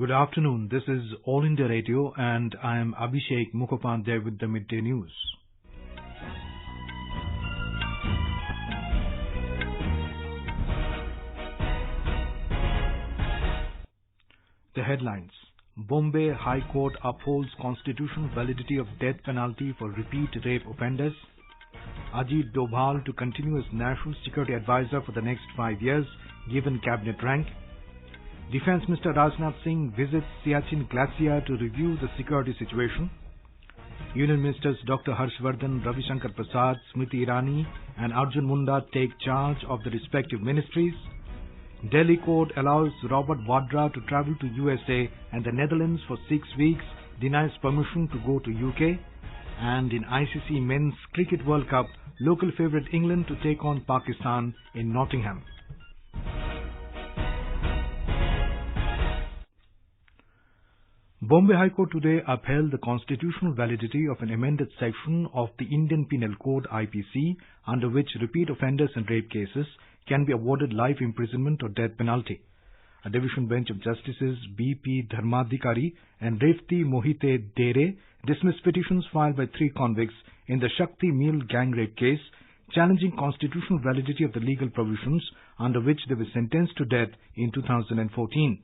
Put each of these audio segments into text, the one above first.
Good afternoon. This is All India Radio and I am Abhishek Mukhopadhyay with the Midday News. The headlines. Bombay High Court upholds constitutional validity of death penalty for repeat rape offenders. Ajit Doval to continue as National Security Advisor for the next 5 years, given cabinet rank. Defence Minister Rajnath Singh visits Siachen Glacier to review the security situation. Union Ministers Dr Harsh Vardhan, Ravi Shankar Prasad, Smriti Irani and Arjun Munda take charge of the respective ministries. Delhi court allows Robert Vadra to travel to USA and the Netherlands for 6 weeks, denies permission to go to UK. And in ICC Men's Cricket World Cup, local favourite England to take on Pakistan in Nottingham. Bombay High Court today upheld the constitutional validity of an amended section of the Indian Penal Code (IPC) under which repeat offenders and rape cases can be awarded life imprisonment or death penalty. A division bench of Justices B.P. Dharmadhikari and Revti Mohite Dere dismissed petitions filed by 3 convicts in the Shakti Meal gang rape case, challenging constitutional validity of the legal provisions under which they were sentenced to death in 2014.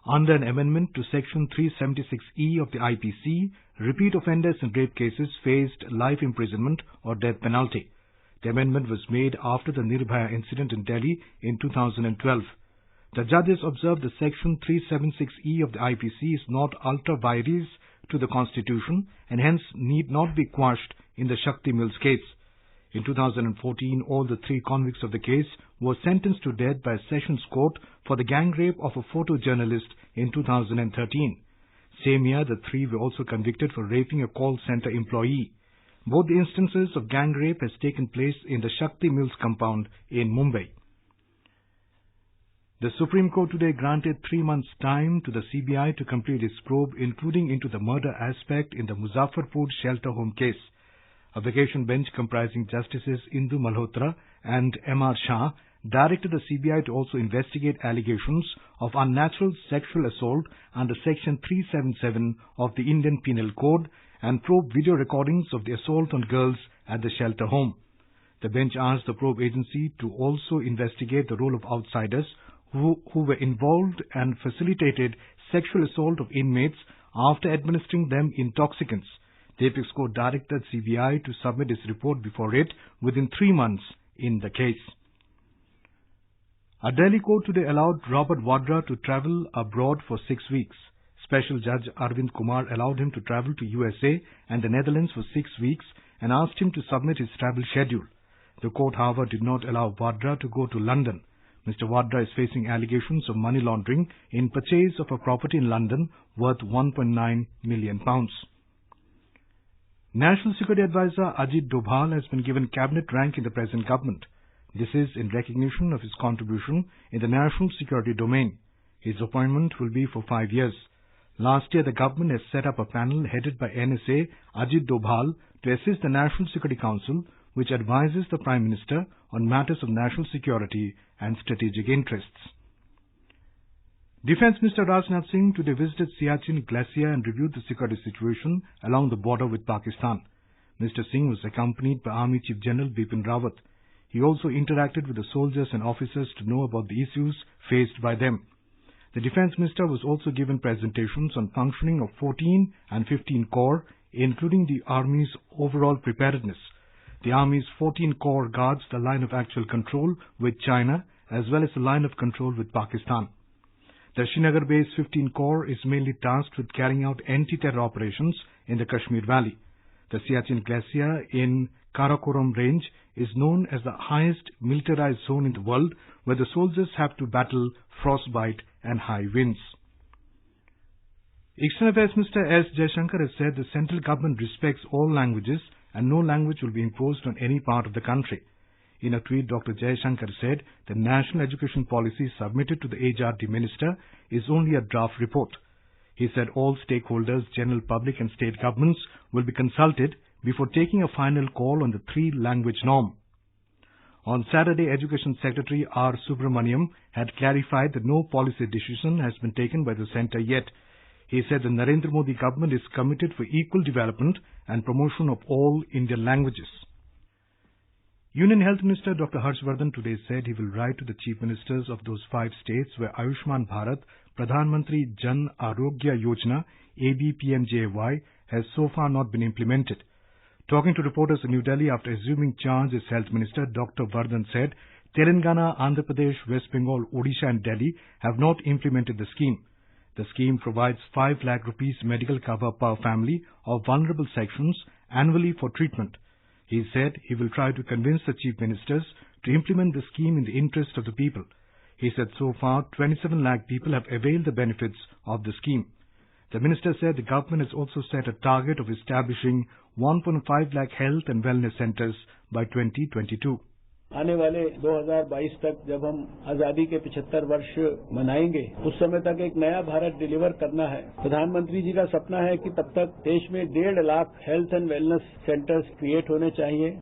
Under an amendment to Section 376E of the IPC, repeat offenders in rape cases faced life imprisonment or death penalty. The amendment was made after the Nirbhaya incident in Delhi in 2012. The judges observed that Section 376E of the IPC is not ultra vires to the Constitution and hence need not be quashed in the Shakti Mills case. In 2014, all the 3 convicts of the case were sentenced to death by a Sessions Court for the gang rape of a photojournalist in 2013. Same year, the 3 were also convicted for raping a call center employee. Both the instances of gang rape has taken place in the Shakti Mills compound in Mumbai. The Supreme Court today granted 3 months' time to the CBI to complete its probe, including into the murder aspect in the Muzaffarpur shelter home case. A vacation bench comprising Justices Indu Malhotra and M.R. Shah directed the CBI to also investigate allegations of unnatural sexual assault under Section 377 of the Indian Penal Code and probe video recordings of the assault on girls at the shelter home. The bench asked the probe agency to also investigate the role of outsiders who were involved and facilitated sexual assault of inmates after administering them intoxicants. The Apex Court directed CBI to submit its report before it within 3 months in the case. A Delhi court today allowed Robert Vadra to travel abroad for 6 weeks. Special Judge Arvind Kumar allowed him to travel to USA and the Netherlands for 6 weeks and asked him to submit his travel schedule. The court, however, did not allow Vadra to go to London. Mr. Vadra is facing allegations of money laundering in purchase of a property in London worth £1.9 million. National Security Advisor Ajit Doval has been given cabinet rank in the present government. This is in recognition of his contribution in the national security domain. His appointment will be for 5 years. Last year, the government has set up a panel headed by NSA Ajit Doval to assist the National Security Council, which advises the Prime Minister on matters of national security and strategic interests. Defence Minister Rajnath Singh today visited Siachen Glacier and reviewed the security situation along the border with Pakistan. Mr. Singh was accompanied by Army Chief General Bipin Rawat. He also interacted with the soldiers and officers to know about the issues faced by them. The Defence Minister was also given presentations on functioning of 14 and 15 Corps, including the Army's overall preparedness. The Army's 14 Corps guards the line of actual control with China as well as the line of control with Pakistan. The Srinagar-based 15 Corps is mainly tasked with carrying out anti-terror operations in the Kashmir Valley. The Siachen Glacier in Karakoram Range is known as the highest militarized zone in the world, where the soldiers have to battle frostbite and high winds. External Affairs Minister S. Jaishankar has said the central government respects all languages and no language will be imposed on any part of the country. In a tweet, Dr. Jaishankar said the national education policy submitted to the HRD minister is only a draft report. He said all stakeholders, general public and state governments will be consulted before taking a final call on the 3-language norm. On Saturday, Education Secretary R. Subramaniam had clarified that no policy decision has been taken by the centre yet. He said the Narendra Modi government is committed for equal development and promotion of all Indian languages. Union Health Minister Dr Harsh Vardhan today said he will write to the Chief Ministers of those 5 states where Ayushman Bharat, Pradhan Mantri Jan Arogya Yojana, ABPMJY, has so far not been implemented. Talking to reporters in New Delhi after assuming charge as Health Minister, Dr Vardhan said Telangana, Andhra Pradesh, West Bengal, Odisha and Delhi have not implemented the scheme. The scheme provides 5 lakh rupees medical cover per family of vulnerable sections annually for treatment. He said he will try to convince the Chief Ministers to implement the scheme in the interest of the people. He said so far 27 lakh people have availed the benefits of the scheme. The minister said the government has also set a target of establishing 1.5 lakh health and wellness centers by 2022. आने वाले 2022 तक जब हम आजादी के 75 वर्ष मनाएंगे उस समय तक एक नया भारत डिलीवर करना है। प्रधानमंत्री जी का सपना है कि तब तक देश में 1.5 lakh health and wellness centres create होने चाहिए।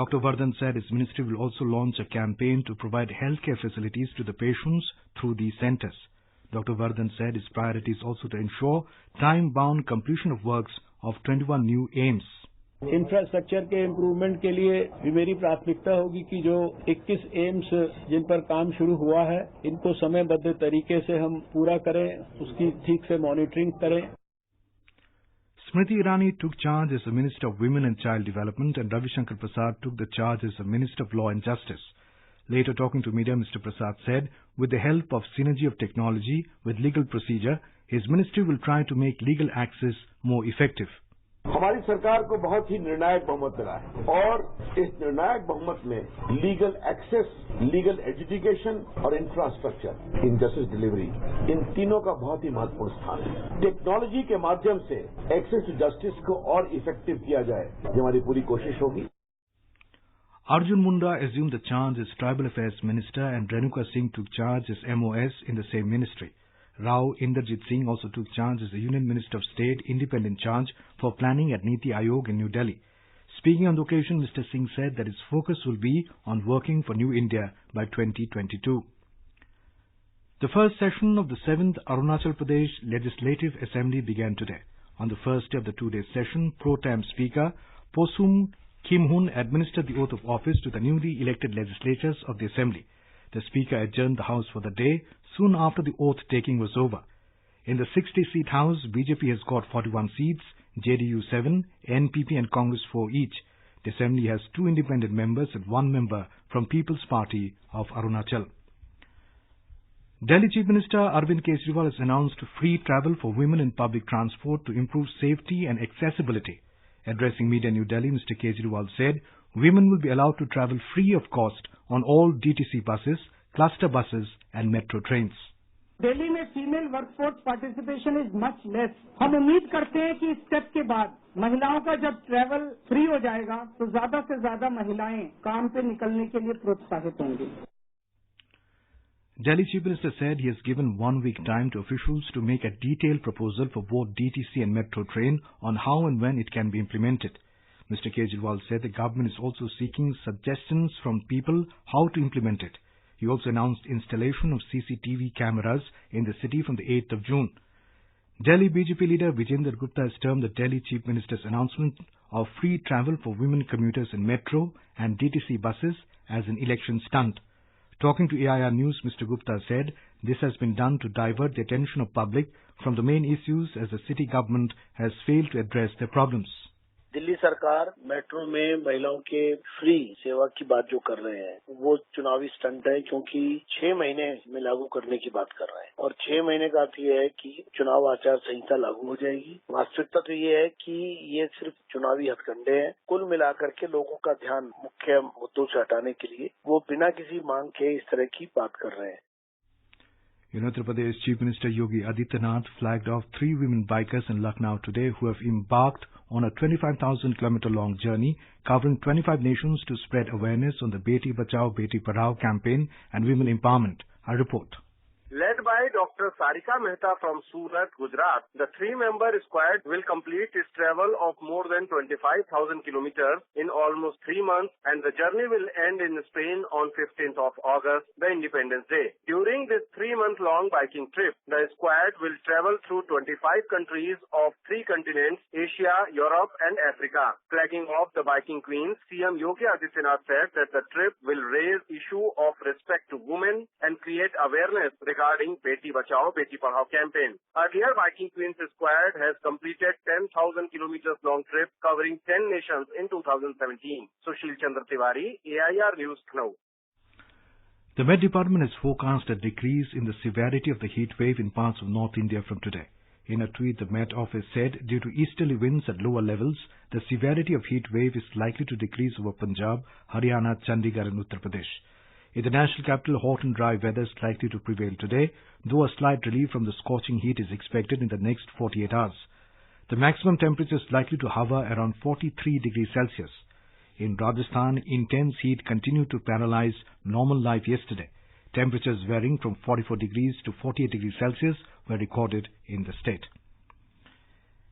Dr. Vardhan said his ministry will also launch a campaign to provide healthcare facilities to the patients through these centers. Dr. Vardhan said his priority is also to ensure time-bound completion of works of 21 new AIIMS. Infrastructure के improvement के लिए भी मेरी प्राथमिकता होगी कि जो 21 AIIMS जिन पर काम शुरू हुआ है इनको समयबद्ध तरीके से हम पूरा करें, उसकी ठीक से मॉनिटरिंग करें। Smriti Irani took charge as the Minister of Women and Child Development and Ravi Shankar Prasad took the charge as the Minister of Law and Justice. Later talking to media, Mr. Prasad said, with the help of synergy of technology with legal procedure, his ministry will try to make legal access more effective. हमारी सरकार को बहुत ही निर्णायक बहुमत मिला है और इस निर्णायक बहुमत में लीगल एक्सेस, लीगल एजुकेशन और इंफ्रास्ट्रक्चर इन जस्टिस डिलीवरी इन तीनों का बहुत ही महत्वपूर्ण स्थान है। टेक्नोलॉजी के माध्यम से एक्सेस टू जस्टिस को और इफेक्टिव किया जाए, ये हमारी पूरी कोशिश होगी। Arjun Munda assumed the charge as Tribal Affairs Minister and Renuka Singh took charge as MOS in the same ministry. Rao Inderjit Singh also took charge as the Union Minister of State, independent charge for planning at Niti Aayog in New Delhi. Speaking on the occasion, Mr. Singh said that his focus will be on working for New India by 2022. The first session of the 7th Arunachal Pradesh Legislative Assembly began today. On the first day of the 2-day session, Pro-Tem Speaker Posum Khimhun administered the oath of office to the newly elected legislators of the Assembly. The Speaker adjourned the House for the day soon after the oath-taking was over. In the 60-seat House, BJP has got 41 seats, JDU 7, NPP and Congress 4 each. The Assembly has 2 independent members and 1 member from People's Party of Arunachal. Delhi Chief Minister Arvind Kejriwal has announced free travel for women in public transport to improve safety and accessibility. Addressing media in New Delhi, Mr. Kejriwal said women will be allowed to travel free of cost on all DTC buses, cluster buses and metro trains. Delhi में female workforce participation is much less. हम उम्मीद करते हैं कि इस step के बाद महिलाओं का जब ट्रैवल फ्री हो जाएगा तो ज्यादा से ज्यादा महिलाएं काम पे निकलने के लिए प्रोत्साहित होंगी। Delhi Chief Minister said he has given 1 week time to officials to make a detailed proposal for both DTC and metro train on how and when it can be implemented. Mr. Kejriwal said the government is also seeking suggestions from people how to implement it. He also announced installation of CCTV cameras in the city from the 8th of June. Delhi BJP leader Vijender Gupta has termed the Delhi Chief Minister's announcement of free travel for women commuters in metro and DTC buses as an election stunt. Talking to AIR News, Mr. Gupta said this has been done to divert the attention of public from the main issues as the city government has failed to address their problems. Delhi सरकार metro में महिलाओं के free सेवा की बात जो कर रहे हैं वो चुनावी स्टंट है, क्योंकि 6 महीने में लागू करने की बात कर रहे हैं और 6 महीने का अर्थ ये है कि चुनाव आचार संहिता लागू हो जाएगी। वास्तविकता तो ये है कि ये सिर्फ चुनावी हथकंडे हैं। कुल मिलाकर के लोगों का ध्यान मुख्य मुद्दों से हटाने के लिए वो बिना किसी मांग के इस तरह की बात कर रहे हैं। In Uttar Pradesh, Chief Minister Yogi Adityanath flagged off 3 women bikers in Lucknow today who have embarked on a 25,000-kilometer long journey covering 25 nations to spread awareness on the Beti Bachao, Beti Padhao campaign and women empowerment. A report. Led by Dr. Sarika Mehta from Surat, Gujarat, the three-member squad will complete its travel of more than 25,000 kilometers in almost 3 months, and the journey will end in Spain on 15th of August, the Independence Day. During this 3-month-long biking trip, the squad will travel through 25 countries of 3 continents, Asia, Europe, and Africa. Flagging off the biking queens, CM Yogi Adityanath said that the trip will raise issue of respect to women and create awareness regarding Beti Bachao, Beti Padhao campaign. Earlier, Biking Queens Squad has completed 10,000 kilometers long trip covering 10 nations in 2017. Sushil Chandra Tiwari, AIR News, Lucknow. The Met Department has forecast a decrease in the severity of the heat wave in parts of North India from today. In a tweet, the Met Office said due to easterly winds at lower levels, the severity of heat wave is likely to decrease over Punjab, Haryana, Chandigarh and Uttar Pradesh. In the national capital, hot and dry weather is likely to prevail today, though a slight relief from the scorching heat is expected in the next 48 hours. The maximum temperature is likely to hover around 43 degrees Celsius. In Rajasthan, intense heat continued to paralyze normal life yesterday. Temperatures varying from 44 degrees to 48 degrees Celsius were recorded in the state.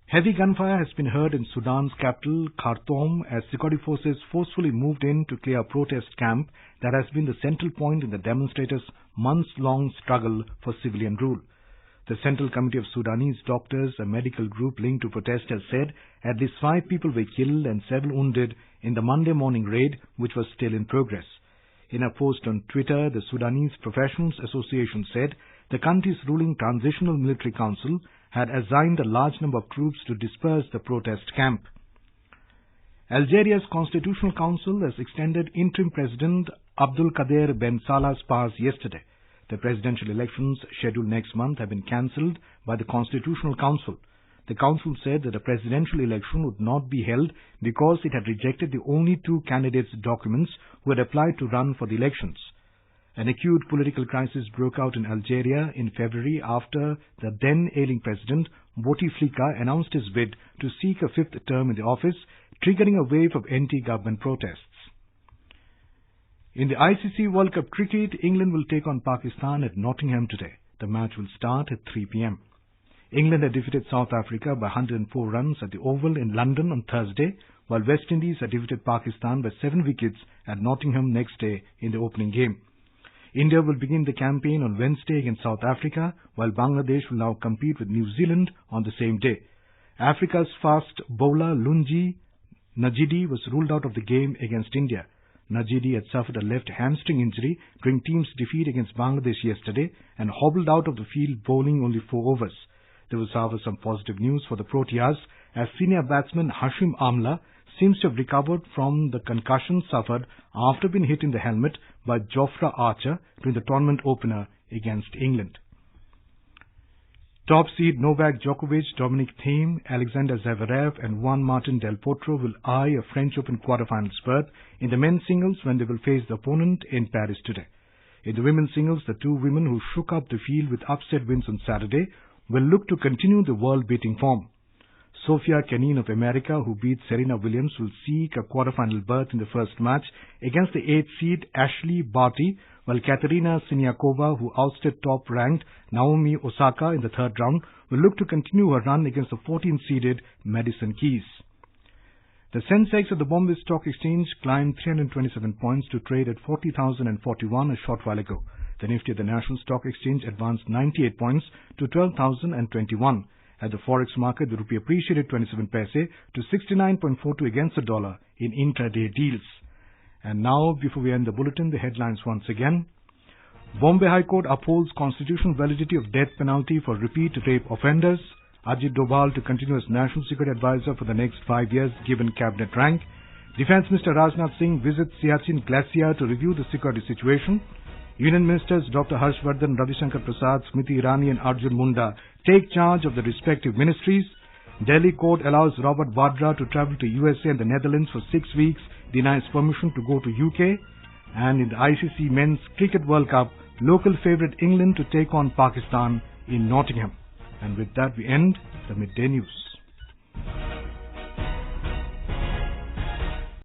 Heavy gunfire has been heard in Sudan's capital, Khartoum, as security forces forcefully moved in to clear a protest camp that has been the central point in the demonstrators' months-long struggle for civilian rule. The Central Committee of Sudanese Doctors, a medical group linked to protesters, said at least 5 people were killed and several wounded in the Monday morning raid, which was still in progress. In a post on Twitter, the Sudanese Professionals Association said the country's ruling Transitional Military Council had assigned a large number of troops to disperse the protest camp. Algeria's Constitutional Council has extended interim President Abdul Qadir Ben Salah's powers yesterday. The presidential elections scheduled next month have been cancelled by the Constitutional Council. The council said that a presidential election would not be held because it had rejected the only 2 candidates' documents who had applied to run for the elections. An acute political crisis broke out in Algeria in February after the then ailing president, Bouteflika, announced his bid to seek a 5th term in the office, triggering a wave of anti-government protests. In the ICC World Cup cricket, England will take on Pakistan at Nottingham today. The match will start at 3 p.m. England had defeated South Africa by 104 runs at the Oval in London on Thursday, while West Indies had defeated Pakistan by 7 wickets at Nottingham next day in the opening game. India will begin the campaign on Wednesday against South Africa, while Bangladesh will now compete with New Zealand on the same day. Africa's fast bowler Lungi Najidi was ruled out of the game against India. Najidi had suffered a left hamstring injury during team's defeat against Bangladesh yesterday and hobbled out of the field bowling only 4 overs. There was, however, some positive news for the Proteas as senior batsman Hashim Amla seems to have recovered from the concussion suffered after being hit in the helmet by Jofra Archer during the tournament opener against England. Top seed Novak Djokovic, Dominic Thiem, Alexander Zverev and Juan Martin Del Potro will eye a French Open quarter-finals berth in the men's singles when they will face the opponent in Paris today. In the women's singles, the 2 women who shook up the field with upset wins on Saturday will look to continue the world-beating form. Sofia Kenin of America, who beat Serena Williams, will seek a quarter-final berth in the first match against the 8th seed Ashley Barty, while Katerina Siniakova, who ousted top-ranked Naomi Osaka in the 3rd round, will look to continue her run against the 14th-seeded Madison Keys. The Sensex at the Bombay Stock Exchange climbed 327 points to trade at 40,041 a short while ago. The Nifty at the National Stock Exchange advanced 98 points to 12,021. At the Forex market, the rupee appreciated 27 paise to 69.42 against the dollar in intraday deals. And now, before we end the bulletin, the headlines once again. Bombay High Court upholds constitutional validity of death penalty for repeat rape offenders. Ajit Doval to continue as National Security Advisor for the next 5 years given cabinet rank. Defence Minister Rajnath Singh visits Siachen Glacier to review the security situation. Union Ministers Dr Harsh Vardhan, Ravi Shankar Prasad, Smriti, Irani and Arjun, Munda take charge of the respective ministries. Delhi court allows Robert Vadra to travel to USA and the Netherlands for 6 weeks, denies permission to go to UK. And in the ICC Men's Cricket World Cup, local favourite England to take on Pakistan in Nottingham. And with that we end the Midday News.